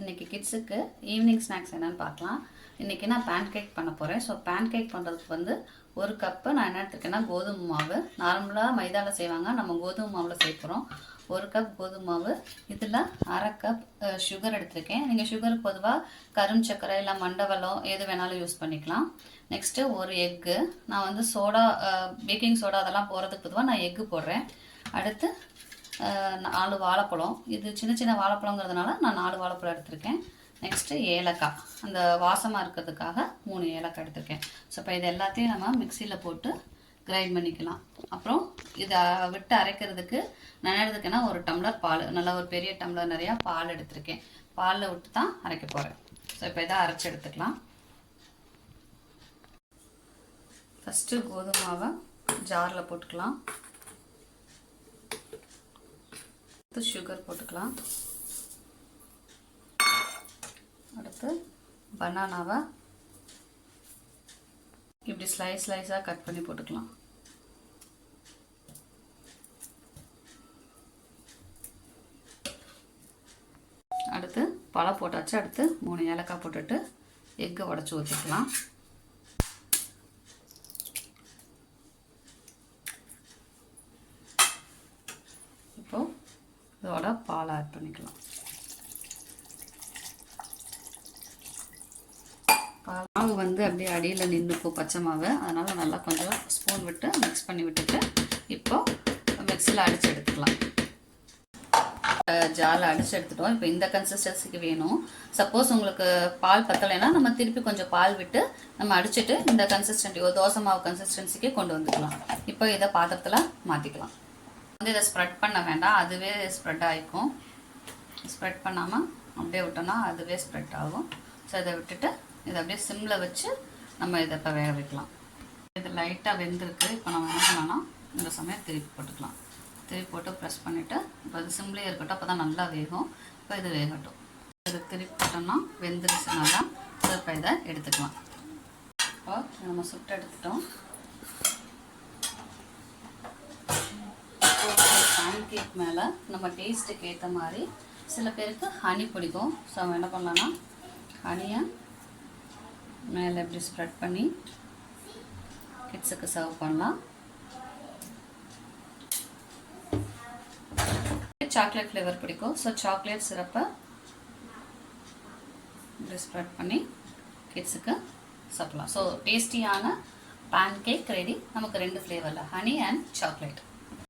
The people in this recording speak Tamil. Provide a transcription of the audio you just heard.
இன்றைக்கி கிட்ஸுக்கு ஈவினிங் ஸ்நாக்ஸ் என்னென்னு பார்க்கலாம். இன்றைக்கி நான் பேன் கேக் பண்ண போகிறேன். ஸோ பேன் கேக் பண்ணுறதுக்கு வந்து ஒரு கப்பு நான் என்ன எடுத்துருக்கேன்னா கோதுமை மாவு. நார்மலாக மைதாவில் செய்வாங்க, நம்ம கோதுமை மாவில் சேர்க்குறோம். ஒரு கப் கோதுமை மாவு, இதில் அரை கப் சுகர் எடுத்திருக்கேன். நீங்கள் சுகர் பொதுவாக கரும் சர்க்கரை இல்லை மண்டவெல்லம் எது வேணாலும் யூஸ் பண்ணிக்கலாம். நெக்ஸ்ட்டு ஒரு எக்கு. நான் வந்து சோடா, பேக்கிங் சோடா அதெல்லாம் போடுறதுக்கு பொதுவாக நான் எக்கு போடுறேன். அடுத்து 4 வாழைப்பழம். இது சின்ன சின்ன வாழைப்பழங்கிறதுனால நான் 4 வாழைப்பழம் எடுத்திருக்கேன். நெக்ஸ்ட்டு ஏலக்காய், அந்த வாசமாக இருக்கிறதுக்காக 3 ஏலக்காய் எடுத்திருக்கேன். ஸோ இப்போ இது எல்லாத்தையும் நம்ம மிக்சியில் போட்டு கிரைண்ட் பண்ணிக்கலாம். அப்புறம் இதை விட்டு அரைக்கிறதுக்கு நான் என்ன எடுத்துக்கேன்னா ஒரு டம்ளர் பால், நல்லா ஒரு பெரிய டம்ளர் நிறையா பால் எடுத்திருக்கேன். பாலில் விட்டு தான் அரைக்க போகிறேன். ஸோ இப்போ இதை அரைச்சி எடுத்துக்கலாம். ஃபஸ்ட்டு கோதுமாவை ஜாரில் போட்டுக்கலாம். சுகர் போட்டுக்கலாம். அடுத்து பனானாவை இப்படி ஸ்லைஸாக கட் பண்ணி போட்டுக்கலாம். அடுத்து பழம் போட்டாச்சு. அடுத்து 3 ஏலக்காய் போட்டுட்டு எக்கை உடச்சி ஊற்றிக்கலாம். இப்போது இதோட பால் ஆட் பண்ணிக்கலாம். மாவு வந்து அப்படியே அடியில் நின்றுக்கும் பச்சை மாவு, அதனால் நல்லா கொஞ்சம் ஸ்பூன் விட்டு மிக்ஸ் பண்ணி விட்டுட்டு இப்போது மிக்சியில் அடித்து எடுத்துக்கலாம். ஜாரில் அடித்து எடுத்துட்டோம். இப்போ இந்த கன்சிஸ்டன்சிக்கு வேணும். சப்போஸ் உங்களுக்கு பால் பத்தலைன்னா நம்ம திருப்பி கொஞ்சம் பால் விட்டு நம்ம அடிச்சுட்டு இந்த கன்சிஸ்டன்சி ஒரு தோசை மாவு கன்சிஸ்டன்சிக்கு கொண்டு வந்துக்கலாம். இப்போ இதை பாத்திரத்தில் மாற்றிக்கலாம். வந்து இதை ஸ்ப்ரெட் பண்ண வேண்டாம், அதுவே ஸ்ப்ரெட் ஆகிக்கும். ஸ்ப்ரெட் பண்ணாமல் அப்படியே விட்டோம்னா அதுவே ஸ்ப்ரெட் ஆகும். ஸோ இதை விட்டுட்டு இதை அப்படியே சிம்மில் வச்சு நம்ம இதை இப்போ வேக வைக்கலாம். இது லைட்டாக வெந்திருக்கு. இப்போ நம்ம என்ன பண்ணோன்னா இந்த சமயம் திருப்பி போட்டுக்கலாம். திருப்பி போட்டு ப்ரெஸ் பண்ணிவிட்டு இப்போ இது சிம்லேயே இருக்கட்டும், அப்போ தான் நல்லா வேகும். இப்போ இது வேகட்டும். இது திருப்பி போட்டோம்னா வெந்துருச்சு நல்லா. ஸோ இப்போ இதை எடுத்துக்கலாம். இப்போ நம்ம சுட்டு எடுத்துட்டோம். பேன் கேக் மேலே நம்ம டேஸ்ட்டுக்கு ஏற்ற மாதிரி சில பேருக்கு ஹனி பிடிக்கும். ஸோ அவங்க என்ன பண்ணலான்னா ஹனியை மேலே எப்படி ஸ்ப்ரெட் பண்ணி கிட்ஸுக்கு சர்வ் பண்ணலாம். சாக்லேட் ஃப்ளேவர் பிடிக்கும். ஸோ சாக்லேட் சிரப்பை இப்படி ஸ்ப்ரெட் பண்ணி கிட்ஸுக்கு சாப்பிடலாம். ஸோ டேஸ்டியான பேன் கேக் ரெடி. நமக்கு 2 ஃப்ளேவரில், ஹனி அண்ட் சாக்லேட்.